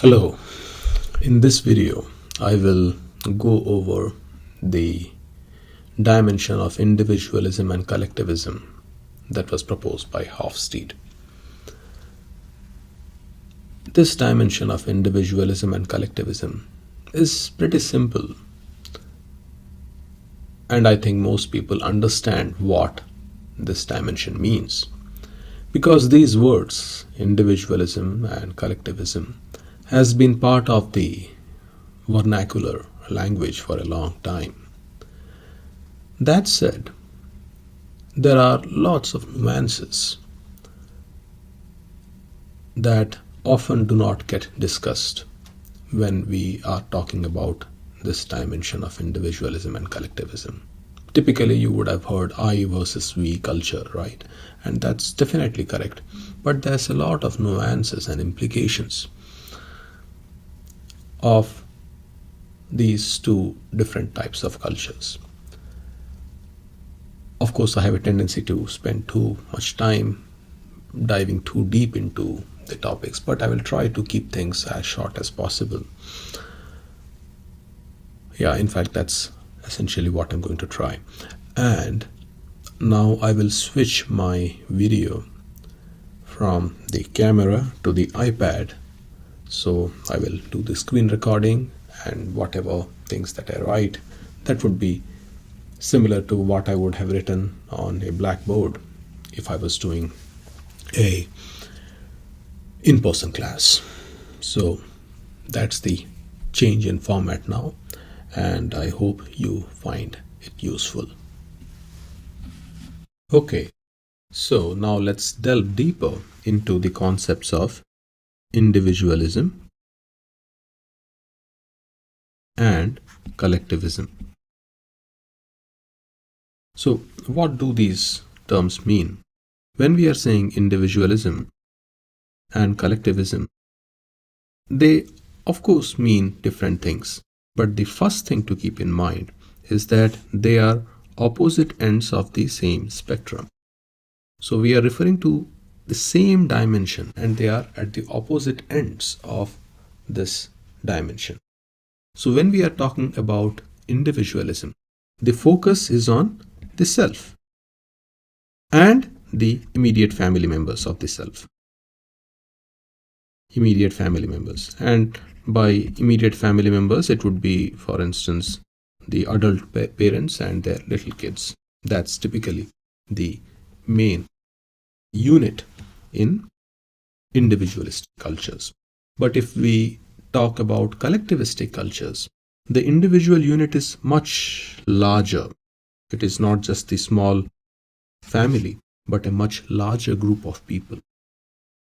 Hello, in this video I will go over the dimension of individualism and collectivism that was proposed by Hofstede. This dimension of individualism and collectivism is pretty simple, and I think most people understand what this dimension means, because these words, individualism and collectivism, has been part of the vernacular language for a long time. That said, there are lots of nuances that often do not get discussed when we are talking about this dimension of individualism and collectivism. Typically, you would have heard I versus we culture, right? And that's definitely correct. But there's a lot of nuances and implications of these two different types of cultures. Of course, I have a tendency to spend too much time diving too deep into the topics, but I will try to keep things as short as possible. Yeah, in fact, that's essentially what I'm going to try. And now I will switch my video from the camera to the iPad. So I will do the screen recording, and whatever things that I write, that would be similar to what I would have written on a blackboard if I was doing a in-person class. So that's the change in format now, and I hope you find it useful. Okay, so now let's delve deeper into the concepts of individualism and collectivism. So, what do these terms mean? When we are saying individualism and collectivism, they of course mean different things. But the first thing to keep in mind is that they are opposite ends of the same spectrum. So, we are referring to the same dimension, and they are at the opposite ends of this dimension. So when we are talking about individualism, the focus is on the self and the immediate family members of the self. Immediate family members. And by immediate family members, it would be, for instance, the adult parents and their little kids. That's typically the main unit in individualistic cultures. But if we talk about collectivistic cultures, the individual unit is much larger. It is not just the small family, but a much larger group of people.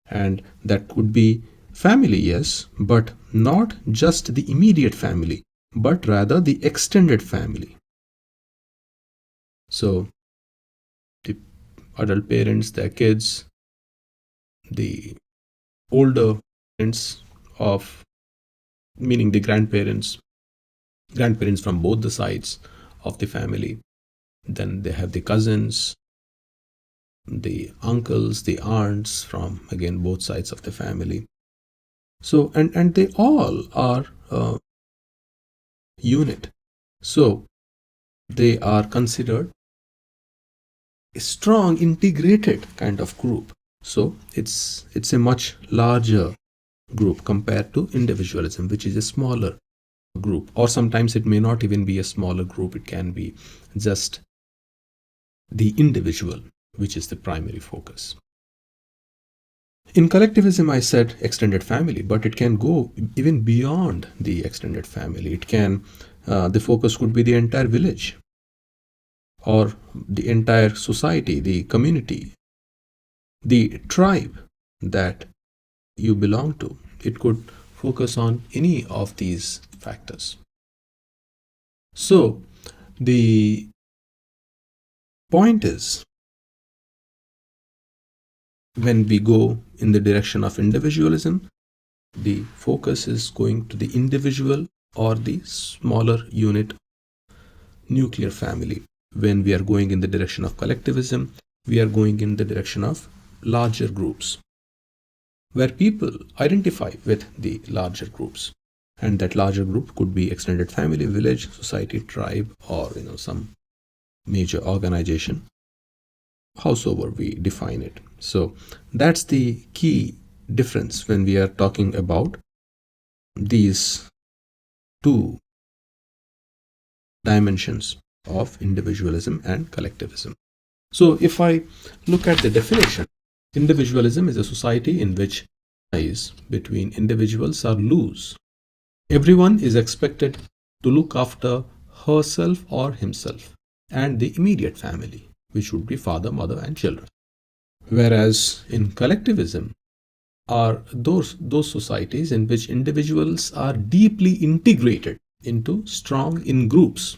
And that could be family, yes, but not just the immediate family, but rather the extended family. So the adult parents, their kids, the older parents of, meaning the grandparents from both the sides of the family. Then they have the cousins, the uncles, the aunts from, again, both sides of the family. So, and they all are a unit. So they are considered a strong, integrated kind of group. So it's a much larger group compared to individualism, which is a smaller group. Or sometimes it may not even be a smaller group. It can be just the individual, which is the primary focus. In collectivism, I said extended family, but it can go even beyond the extended family. It can, the focus could be the entire village or the entire society, the community, the tribe that you belong to. It could focus on any of these factors. So the point is, when we go in the direction of individualism, the focus is going to the individual or the smaller unit, nuclear family. When we are going in the direction of collectivism, we are going in the direction of larger groups. where people identify with the larger groups. And that larger group could be extended family, village, society, tribe, or some major organization, howsoever we define it. So that's the key difference when we are talking about these two dimensions of individualism and collectivism. So if I look at the definition, individualism is a society in which ties between individuals are loose. Everyone is expected to look after herself or himself and the immediate family, which would be father, mother, and children. Whereas in collectivism are those societies in which individuals are deeply integrated into strong in groups,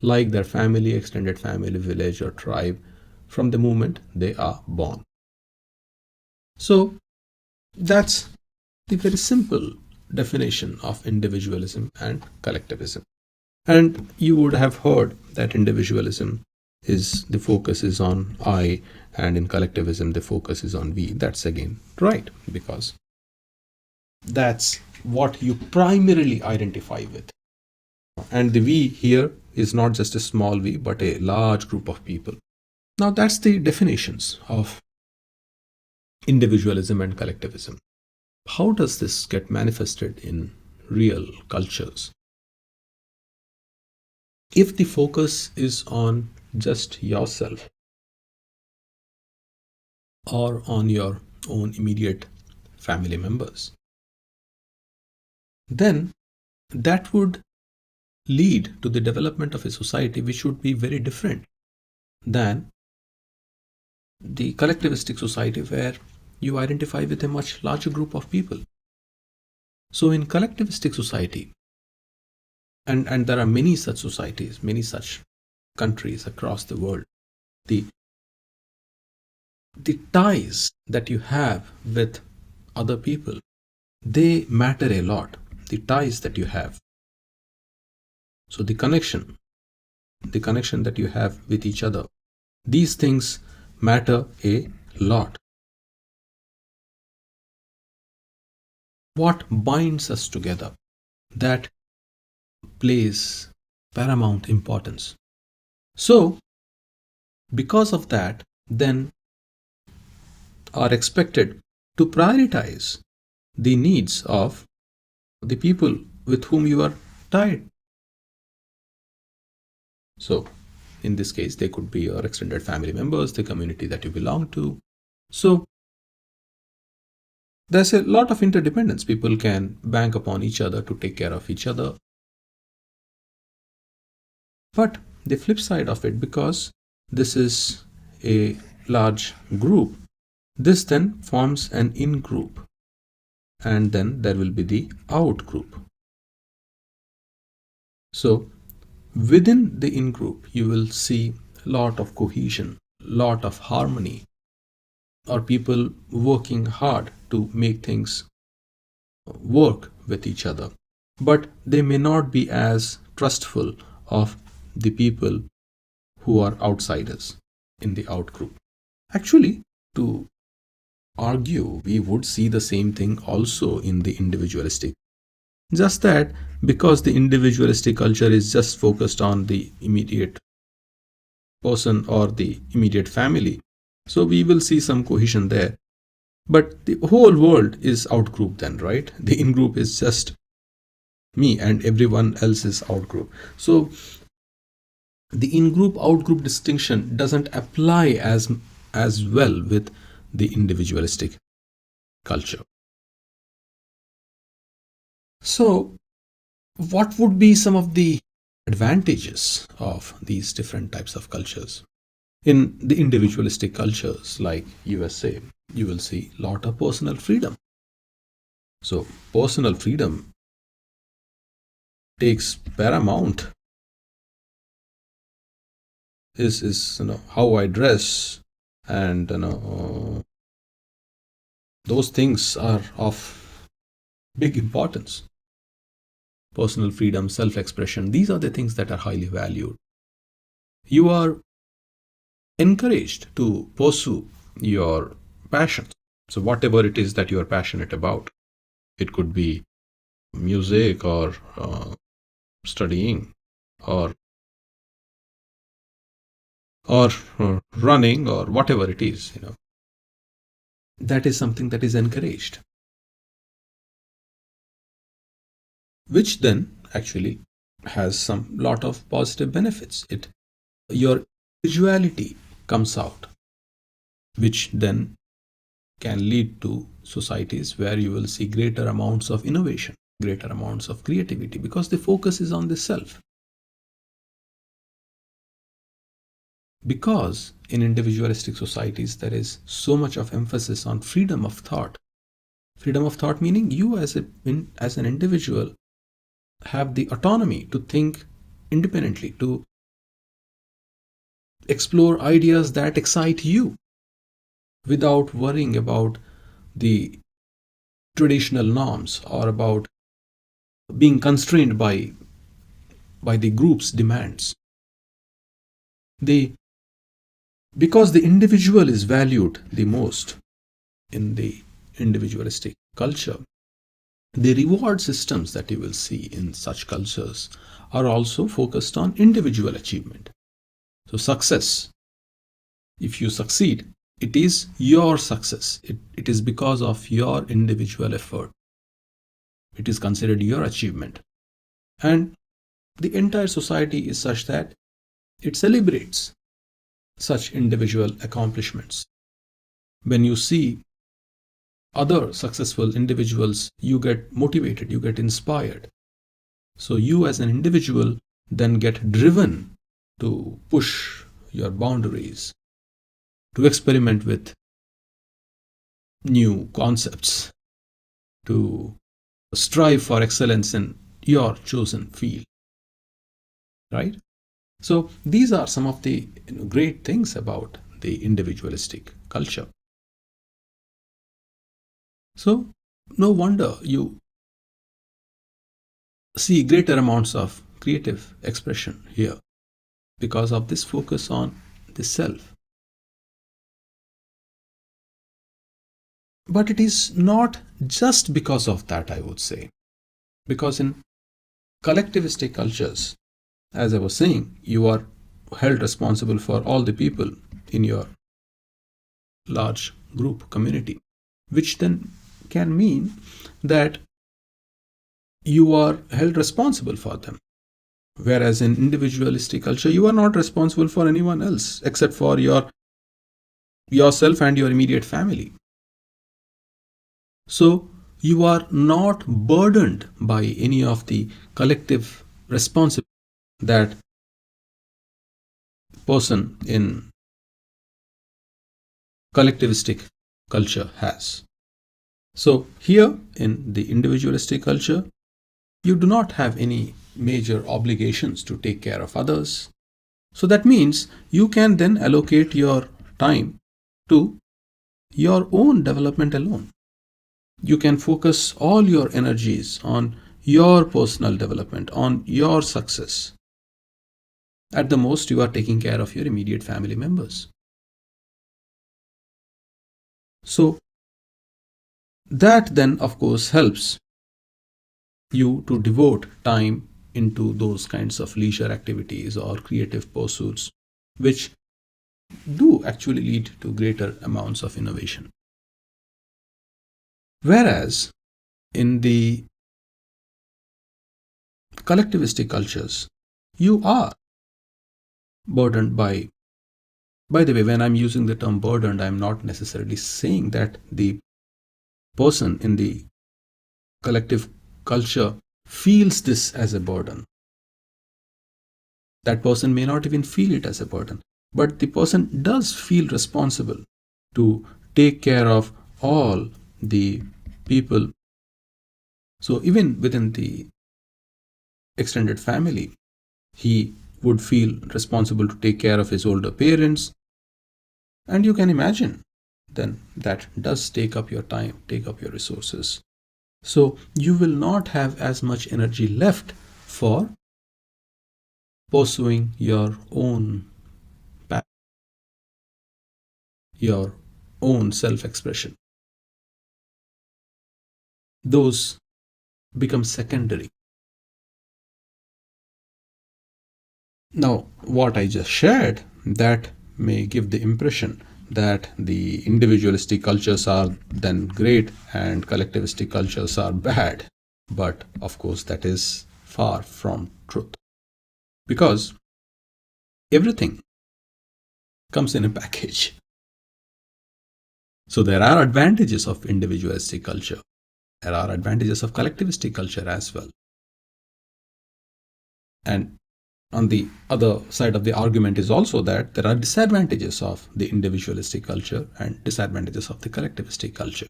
like their family, extended family, village, or tribe, from the moment they are born. So that's the very simple definition of individualism and collectivism. And you would have heard that individualism is the focus is on I, and in collectivism the focus is on we. That's again right, because that's what you primarily identify with. And the we here is not just a small we, but a large group of people. Now that's the definitions of individualism and collectivism. How does this get manifested in real cultures? If the focus is on just yourself or on your own immediate family members, then that would lead to the development of a society which would be very different than the collectivistic society where you identify with a much larger group of people. So in collectivistic society, and there are many such societies, many such countries across the world, the ties that you have with other people, they matter a lot. The ties that you have. So the connection that you have with each other, these things matter a lot. What binds us together, that plays paramount importance. So because of that, then are expected to prioritize the needs of the people with whom you are tied. So in this case, they could be your extended family members, the community that you belong to. So there's a lot of interdependence. People can bank upon each other to take care of each other. But the flip side of it, because this is a large group, this then forms an in-group, and then there will be the out-group. So within the in-group, you will see a lot of cohesion, lot of harmony, or people working hard to make things work with each other. But they may not be as trustful of the people who are outsiders in the out-group. Actually, to argue, we would see the same thing also in the individualistic. Just that because the individualistic culture is just focused on the immediate person or the immediate family, so we will see some cohesion there. But the whole world is out-group then, right? The in-group is just me and everyone else is out-group. So the in-group, out-group distinction doesn't apply as well with the individualistic culture. So what would be some of the advantages of these different types of cultures? In the individualistic cultures like USA, you will see a lot of personal freedom. So personal freedom takes paramount. Is how I dress, and those things are of big importance. Personal freedom, self-expression, these are the things that are highly valued. You are encouraged to pursue your passions. So whatever it is that you are passionate about, it could be music or studying or or running or whatever it is, that is something that is encouraged, which then actually has some lot of positive benefits. Your individuality comes out, which then can lead to societies where you will see greater amounts of innovation, greater amounts of creativity, because the focus is on the self. Because in individualistic societies there is so much of emphasis on freedom of thought. Freedom of thought meaning you as an individual have the autonomy to think independently, to explore ideas that excite you without worrying about the traditional norms or about being constrained by the group's demands. The Because the individual is valued the most in the individualistic culture, the reward systems that you will see in such cultures are also focused on individual achievement. So success, if you succeed, it is your success. It is because of your individual effort. It is considered your achievement. And the entire society is such that it celebrates such individual accomplishments. When you see other successful individuals, you get motivated, you get inspired. So you as an individual then get driven to push your boundaries, to experiment with new concepts, to strive for excellence in your chosen field, right? So these are some of the great things about the individualistic culture. So no wonder you see greater amounts of creative expression here because of this focus on the self. But it is not just because of that, I would say. Because in collectivistic cultures, as I was saying, you are held responsible for all the people in your large group community, which then can mean that you are held responsible for them. Whereas in individualistic culture, you are not responsible for anyone else except for yourself and your immediate family. So you are not burdened by any of the collective responsibility that person in collectivistic culture has. So here in the individualistic culture, you do not have any major obligations to take care of others. So that means you can then allocate your time to your own development alone. You can focus all your energies on your personal development, on your success. At the most, you are taking care of your immediate family members. So that then, of course, helps you to devote time into those kinds of leisure activities or creative pursuits, which do actually lead to greater amounts of innovation. Whereas in the collectivistic cultures, you are burdened by the way, when I'm using the term burdened, I'm not necessarily saying that the person in the collective culture feels this as a burden. That person may not even feel it as a burden, but the person does feel responsible to take care of all the people. So even within the extended family, he would feel responsible to take care of his older parents. And you can imagine then that does take up your time, take up your resources. So you will not have as much energy left for pursuing your own path, your own self-expression. those become secondary. Now, what I just shared, that may give the impression that the individualistic cultures are then great and collectivistic cultures are bad. But of course, that is far from truth, because everything comes in a package. So there are advantages of individualistic culture. There are advantages of collectivistic culture as well. And on the other side of the argument is also that there are disadvantages of the individualistic culture and disadvantages of the collectivistic culture.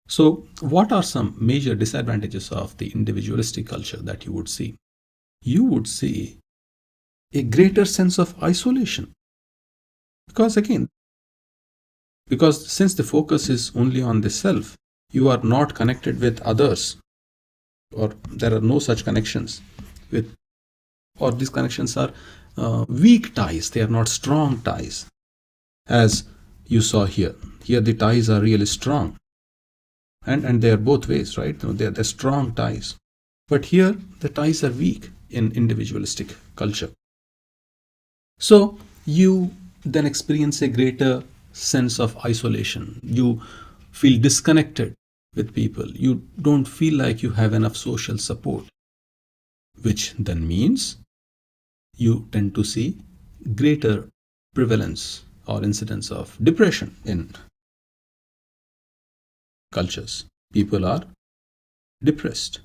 So, what are some major disadvantages of the individualistic culture that you would see? You would see a greater sense of isolation. Because since the focus is only on the self, you are not connected with others, or there are no such connections with, or these connections are weak ties, they are not strong ties. As you saw here, the ties are really strong, and they are both ways, right? They're strong ties. But here the ties are weak in individualistic culture. So you then experience a greater sense of isolation. You feel disconnected with people. You don't feel like you have enough social support, which then means you tend to see greater prevalence or incidence of depression in cultures. People are depressed.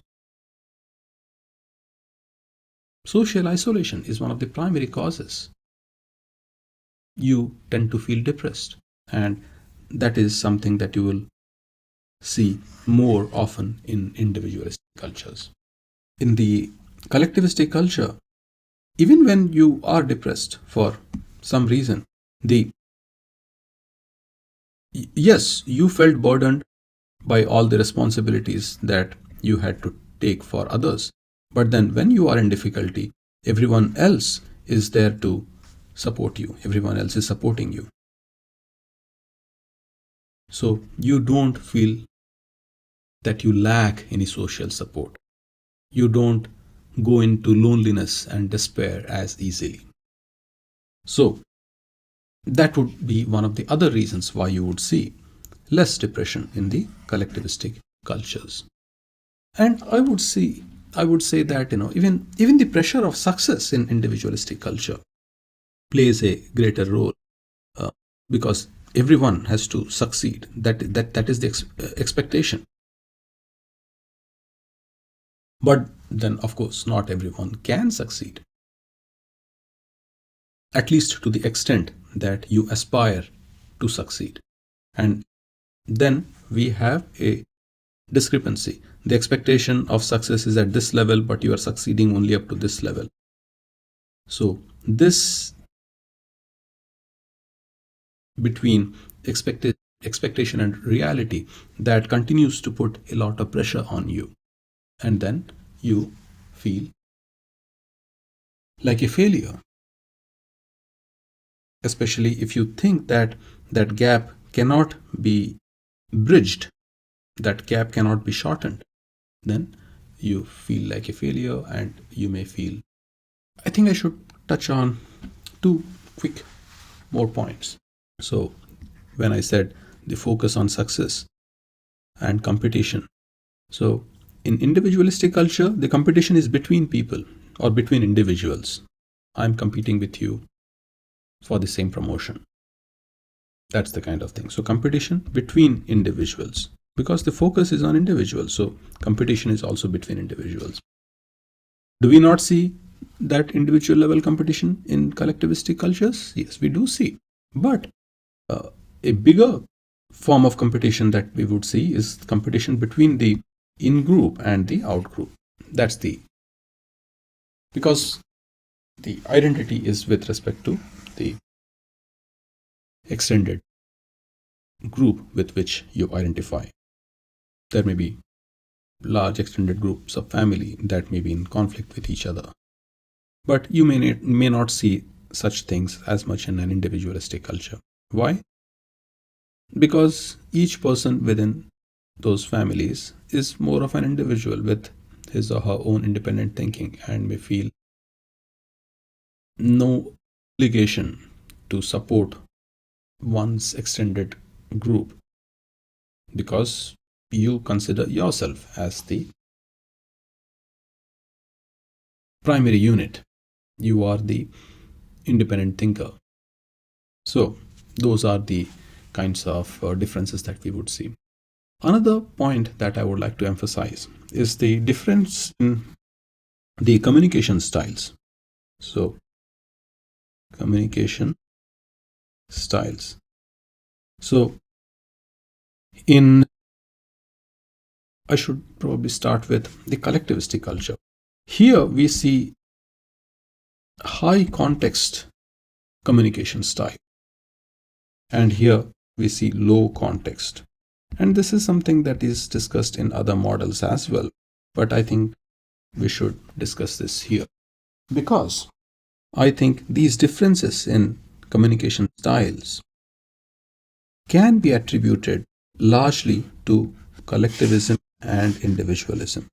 Social isolation is one of the primary causes. You tend to feel depressed, and that is something that you will see more often in individualistic cultures. In the collectivistic culture, even when you are depressed for some reason, yes, you felt burdened by all the responsibilities that you had to take for others. But then when you are in difficulty, everyone else is there to support you. Everyone else is supporting you. So you don't feel that you lack any social support. You don't go into loneliness and despair as easily. So that would be one of the other reasons why you would see less depression in the collectivistic cultures. And I would say that even the pressure of success in individualistic culture plays a greater role, because everyone has to succeed. That is the expectation. But then, of course, not everyone can succeed, at least to the extent that you aspire to succeed. And then we have a discrepancy. The expectation of success is at this level, but you are succeeding only up to this level. So this between expectation and reality, that continues to put a lot of pressure on you, and then you feel like a failure, especially if you think that that gap cannot be bridged, that gap cannot be shortened. Then you feel like a failure, and you may feel. I think I should touch on two quick more points. So when I said the focus on success and competition, so in individualistic culture, the competition is between people or between individuals. I'm competing with you for the same promotion. That's the kind of thing. So competition between individuals, because the focus is on individuals. So competition is also between individuals. Do we not see that individual level competition in collectivistic cultures? Yes, we do see. But a bigger form of competition that we would see is competition between the in-group and the out-group. Because the identity is with respect to the extended group with which you identify. There may be large extended groups of family that may be in conflict with each other. But you may not see such things as much in an individualistic culture. Why? because each person within those families is more of an individual with his or her own independent thinking and may feel no obligation to support one's extended group because you consider yourself as the primary unit. You are the independent thinker. So, those are the kinds of differences that we would see. Another point that I would like to emphasize is the difference in the communication styles. So, communication styles. So, in I should probably start with the collectivistic culture. Here we see high context communication style, and here we see low context. And this is something that is discussed in other models as well, but I think we should discuss this here because I think these differences in communication styles can be attributed largely to collectivism and individualism.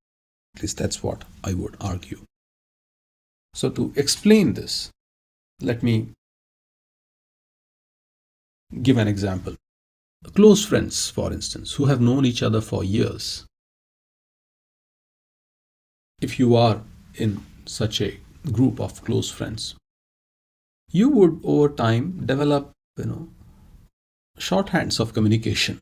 At least that's what I would argue. So, to explain this, let me give an example. Close friends, for instance, who have known each other for years. If you are in such a group of close friends, you would over time develop, shorthands of communication.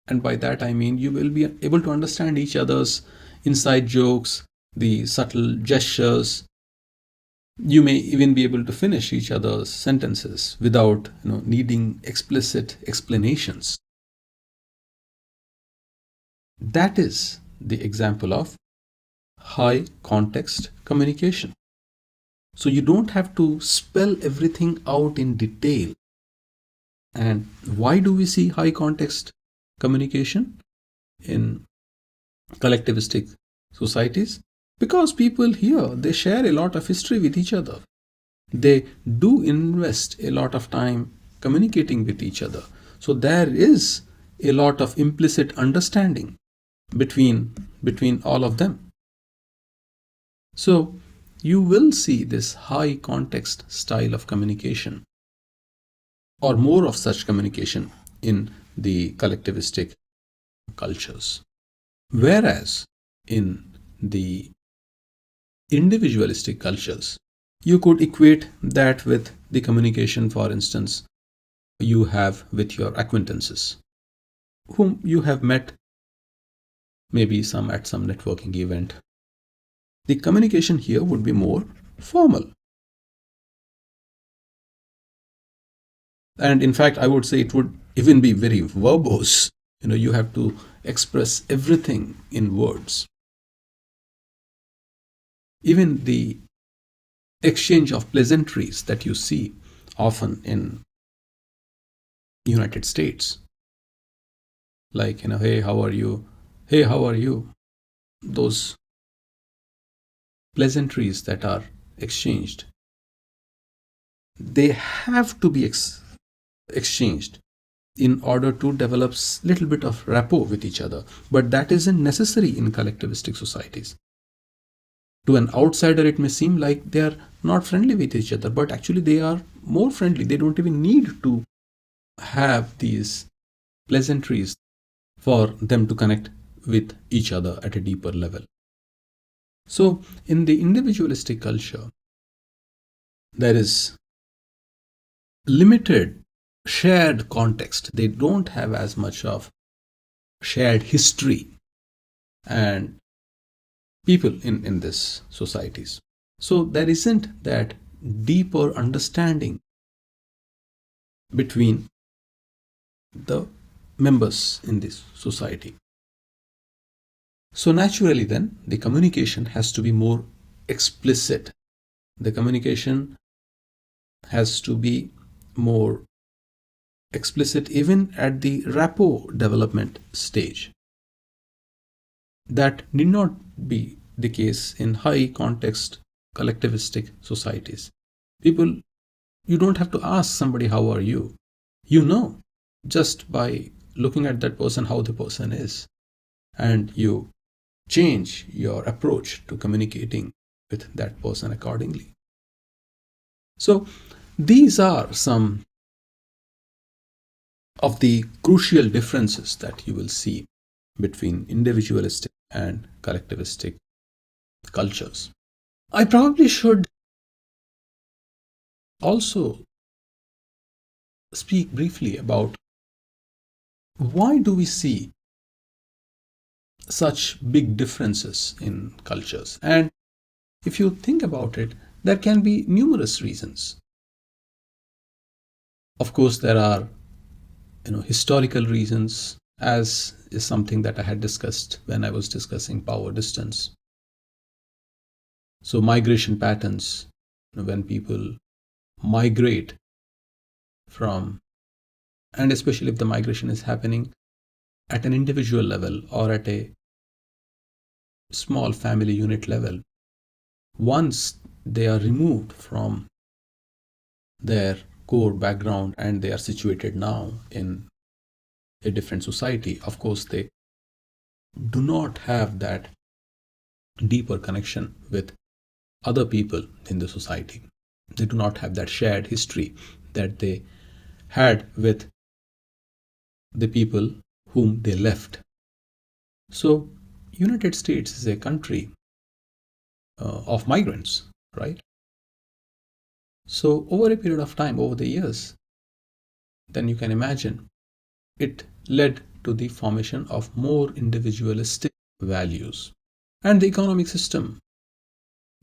And by that I mean you will be able to understand each other's inside jokes, the subtle gestures. You may even be able to finish each other's sentences without needing explicit explanations. That is the example of high context communication. So you don't have to spell everything out in detail. And why do we see high context communication in collectivistic societies? Because people here, they share a lot of history with each other. They do invest a lot of time communicating with each other. So there is a lot of implicit understanding between all of them. So you will see this high context style of communication or more of such communication in the collectivistic cultures. Whereas in the individualistic cultures, you could equate that with the communication, for instance, you have with your acquaintances, whom you have met maybe at some networking event. The communication here would be more formal. And in fact, I would say it would even be very verbose. You have to express everything in words. Even the exchange of pleasantries that you see often in United States, like, hey, how are you? Hey, how are you? Those pleasantries that are exchanged, they have to be exchanged in order to develop little bit of rapport with each other. But that isn't necessary in collectivistic societies. To an outsider, it may seem like they are not friendly with each other, but actually they are more friendly. They don't even need to have these pleasantries for them to connect with each other at a deeper level. So in the individualistic culture, there is limited shared context. They don't have as much of shared history and people in this societies. So there isn't that deeper understanding between the members in this society. So naturally then, the communication has to be more explicit. The communication has to be more explicit even at the rapport development stage. That need not be the case in high context collectivistic societies. You don't have to ask somebody, how are you? You know just by looking at that person, how the person is, and you change your approach to communicating with that person accordingly. So these are some of the crucial differences that you will see between individualistic and collectivistic cultures. I probably should also speak briefly about why do we see such big differences in cultures. And if you think about it, there can be numerous reasons. Of course, there are historical reasons, as is something that I had discussed when I was discussing power distance. So migration patterns, when people migrate from, and especially if the migration is happening at an individual level or at a small family unit level, once they are removed from their core background and they are situated now in a different society, of course they do not have that deeper connection with other people in the society. They do not have that shared history that they had with the people whom they left. So United States is a country of migrants, right? So over a period of time, over the years, then you can imagine it led to the formation of more individualistic values. And the economic system,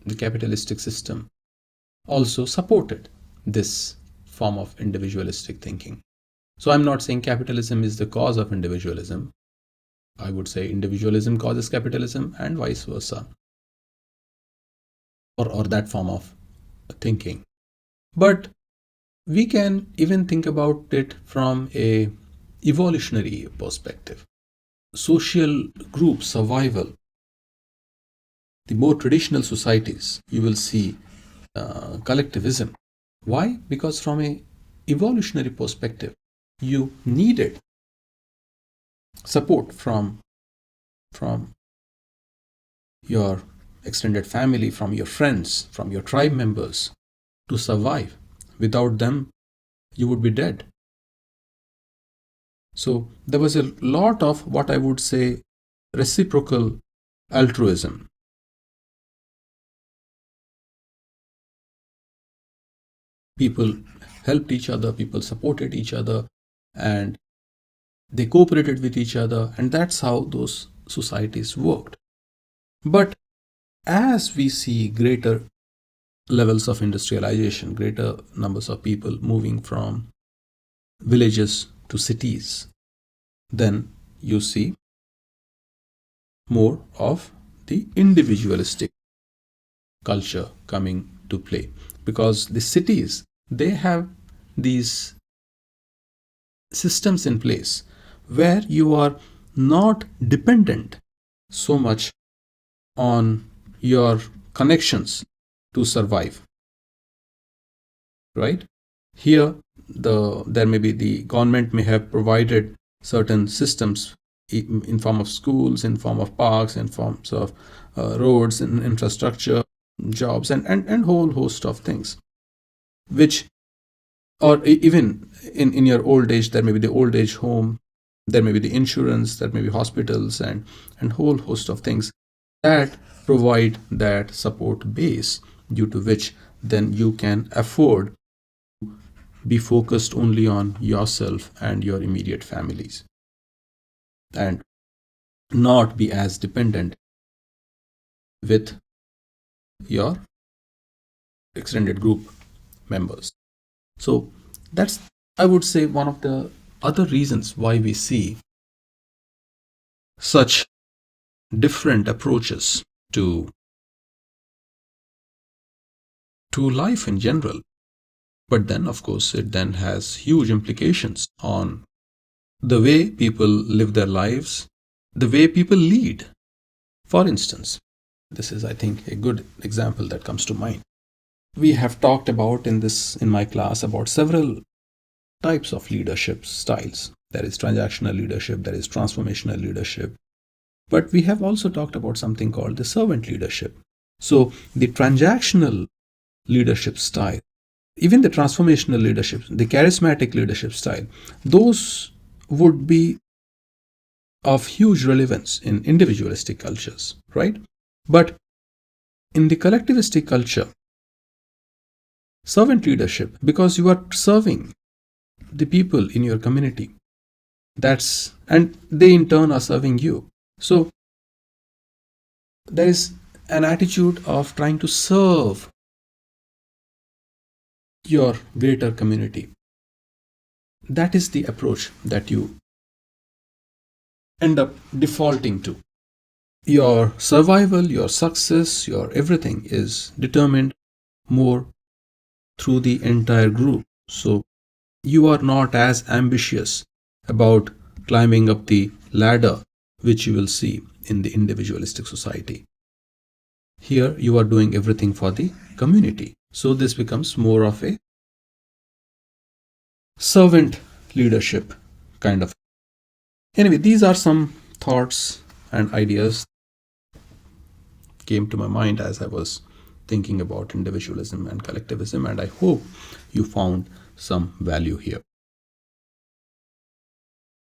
the capitalistic system, also supported this form of individualistic thinking. So I'm not saying capitalism is the cause of individualism. I would say individualism causes capitalism and vice versa, or that form of thinking. But we can even think about it from a evolutionary perspective. Social group survival, the more traditional societies, you will see collectivism. Why? Because from a evolutionary perspective, you needed support from your extended family, from your friends, from your tribe members to survive. Without them, you would be dead. So there was a lot of what I would say reciprocal altruism. People helped each other, people supported each other, and they cooperated with each other, and that's how those societies worked. But as we see greater levels of industrialization, greater numbers of people moving from villages to cities, then you see more of the individualistic culture coming to play, because the cities, they have these systems in place where you are not dependent so much on your connections to survive, right? Here there may be, the government may have provided certain systems in form of schools, in form of parks, in forms of roads and infrastructure, jobs, and whole host of things, which, or even in your old age, there may be the old age home, there may be the insurance, there may be hospitals, and whole host of things that provide that support base, due to which then you can afford to be focused only on yourself and your immediate families, and not be as dependent with your extended group members. So that's, I would say, one of the other reasons why we see such different approaches to life in general. But then, of course, it then has huge implications on the way people live their lives, the way people lead. For instance, this is, I think, a good example that comes to mind. We have talked about in my class about several types of leadership styles. There is transactional leadership, there is transformational leadership. But we have also talked about something called the servant leadership. So the transactional leadership style, even the transformational leadership, the charismatic leadership style, those would be of huge relevance in individualistic cultures, right? But in the collectivistic culture, servant leadership, because you are serving the people in your community, and they in turn are serving you. So there is an attitude of trying to serve your greater community. That is the approach that you end up defaulting to. Your survival, your success, your everything is determined more through the entire group. So you are not as ambitious about climbing up the ladder, which you will see in the individualistic society. Here you are doing everything for the community. So this becomes more of a servant leadership kind of. Anyway, these are some thoughts and ideas came to my mind as I was thinking about individualism and collectivism, and I hope you found some value here.